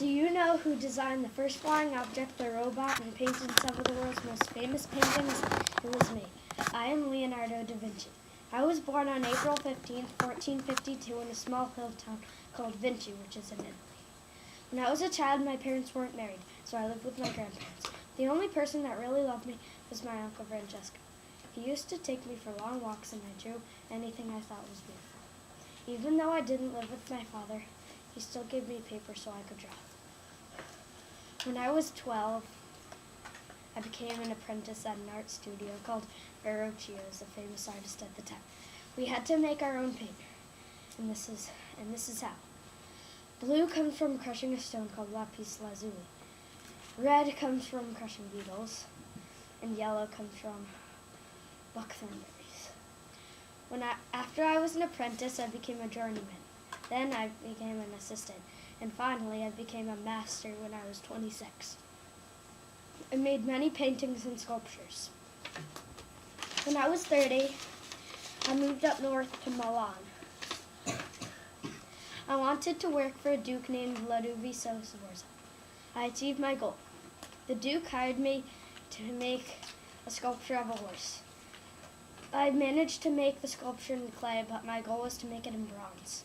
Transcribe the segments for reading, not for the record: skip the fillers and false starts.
you know who designed the first flying object, the robot, and painted some of the world's most famous paintings? It was me. I am Leonardo da Vinci. I was born on April 15th, 1452 in a small hill town called Vinci, which is in Italy. When I was a child, my parents weren't married, so I lived with my grandparents. The only person that really loved me was my Uncle Francesco. He used to take me for long walks, and I drew anything I thought was beautiful. Even though I didn't live with my father, he still gave me paper so I could draw. When I was 12, I became an apprentice at an art studio called Verrocchio's, a famous artist at the time. We had to make our own paint, and this is how. Blue comes from crushing a stone called lapis lazuli. Red comes from crushing beetles, and yellow comes from buckthorn berries. After I was an apprentice, I became a journeyman. Then I became an assistant, and finally I became a master when I was 26. I made many paintings and sculptures. When I was 30, I moved up north to Milan. I wanted to work for a duke named Ludovico Sforza. I achieved my goal. The duke hired me to make a sculpture of a horse. I managed to make the sculpture in clay, but my goal was to make it in bronze.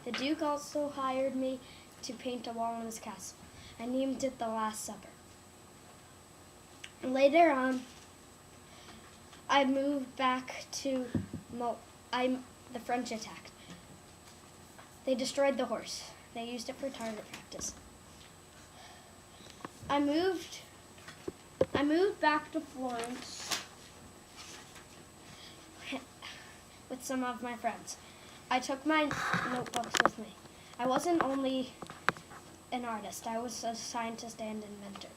The duke also hired me to paint a wall in his castle. I named it The Last Supper. Later on, I moved back to the French attacked. They destroyed the horse. They used it for target practice. I moved back to Florence with some of my friends. I took my notebooks with me. I wasn't only an artist, I was a scientist and inventor.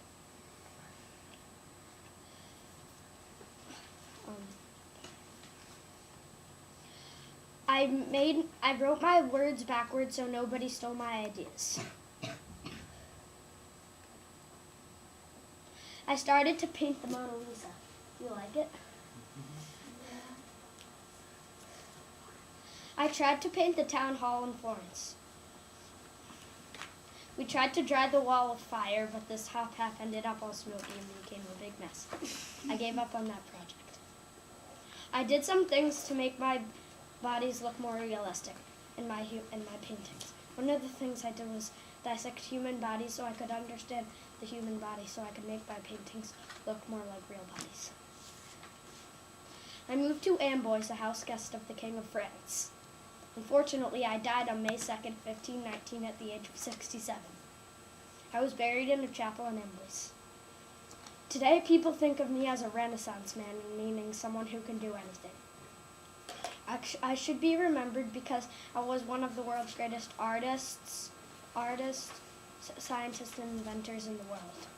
I wrote my words backwards so nobody stole my ideas. I started to paint the Mona Lisa. You like it? I tried to paint the town hall in Florence. We tried to dry the wall with fire, but this top half ended up all smoky and became a big mess. I gave up on that project. I did some things to make my bodies look more realistic in my paintings. One of the things I did was dissect human bodies so I could understand the human body, so I could make my paintings look more like real bodies. I moved to Amboise, a house guest of the King of France. Unfortunately, I died on May 2nd, 1519 at the age of 67. I was buried in a chapel in Amboise. Today, people think of me as a Renaissance man, meaning someone who can do anything. I should be remembered because I was one of the world's greatest artists, scientists, and inventors in the world.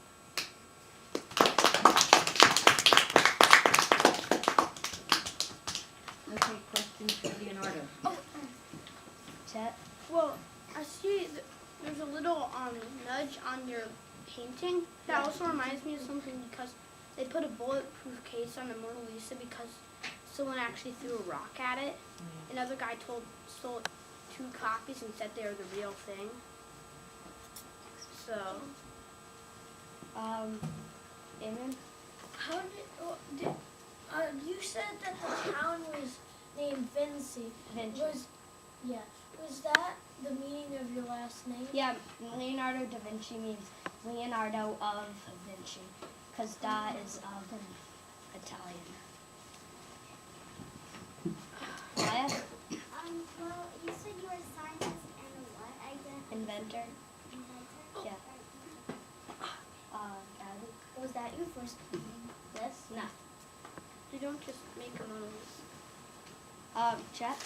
Okay, questions for Leonardo. Chet? Well, I see there's a little nudge on your painting. That also reminds me of something because they put a bulletproof case on the Mona Lisa because someone actually threw a rock at it. Another guy stole 2 copies and said they were the real thing. So, Amen? How did you said that the town was named Vinci? Vinci. Was that the meaning of your last name? Yeah, Leonardo da Vinci means Leonardo of Vinci, because da is of in Italian. Maya? Well, you said you were a scientist and a what again? Inventor? Inventor? Yeah. Abby? Was that your first name? Yes? No. you don't just make a Mona Lisa. Chet?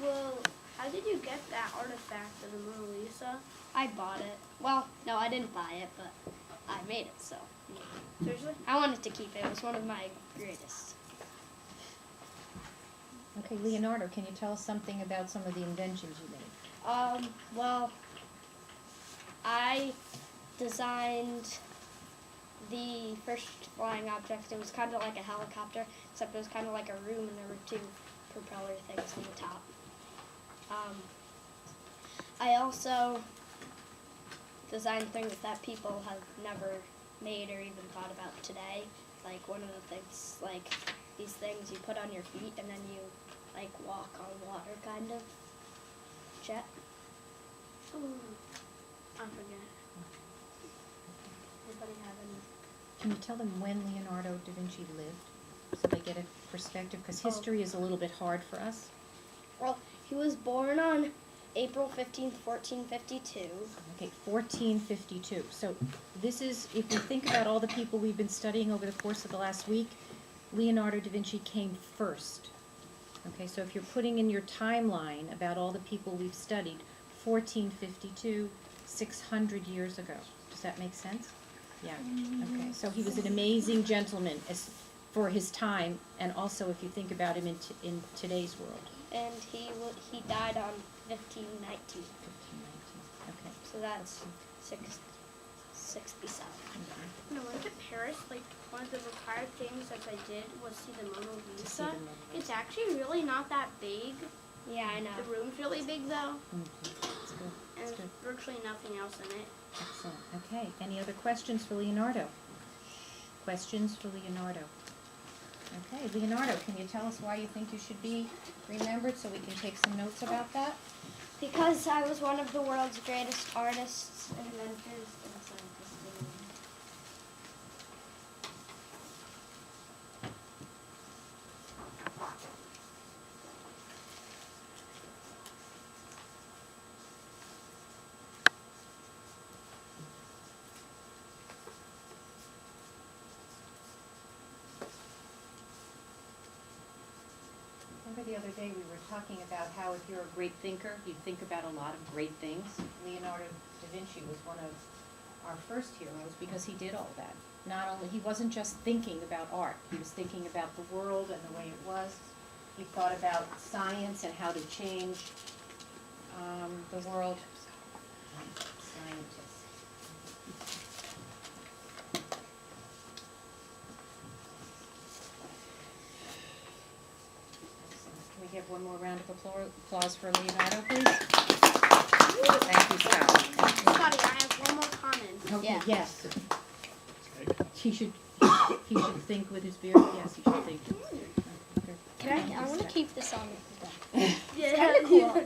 Well, how did you get that artifact of the Mona Lisa? I bought it. Well, no, I didn't buy it, but I made it, so. Seriously? I wanted to keep it. It was one of my greatest. Okay, Leonardo, can you tell us something about some of the inventions you made? Well, I designed the first flying object. It was kind of like a helicopter, except it was kind of like a room, and there were 2 propeller things on the top. I also design things that people have never made or even thought about today. Like one of the things, like these things you put on your feet and then you like walk on water kind of jet. Ooh, I forget. Anybody have any? Can you tell them when Leonardo da Vinci lived, so they get a perspective? Because history is a little bit hard for us. Well, he was born on April 15th, 1452. Okay, 1452. So this is, if we think about all the people we've been studying over the course of the last week, Leonardo da Vinci came first. Okay, so if you're putting in your timeline about all the people we've studied, 1452, 600 years ago. Does that make sense? Yeah. Okay, so he was an amazing gentleman for his time, and also if you think about him in today's world. And he died on 1519. 1519. Okay. So that's 67. When I went to Paris, like one of the required things that I did was see the Mona To see Lisa. the Mona Lisa. It's actually really not that big. Yeah, I know. The room's really big though, That's good. and That's there's good. virtually nothing else in it. Excellent. Okay. Any other questions for Leonardo? Questions for Leonardo? Okay, Leonardo, can you tell us why you think you should be remembered so we can take some notes about that? Because I was one of the world's greatest artists, inventors, and scientists. Remember the other day we were talking about how if you're a great thinker, you think about a lot of great things. Leonardo da Vinci was one of our first heroes because he did all that. Not only, he wasn't just thinking about art, he was thinking about the world and the way it was. He thought about science and how to change the world. Scientists. Can we give one more round of applause for Leonardo, please? Thank you, Scott. Scotty, I have one more comment. Okay, Yeah. yes. He should think with his beard. Yes, he should think. Can I want to keep this on. Yeah. It's kind of cool.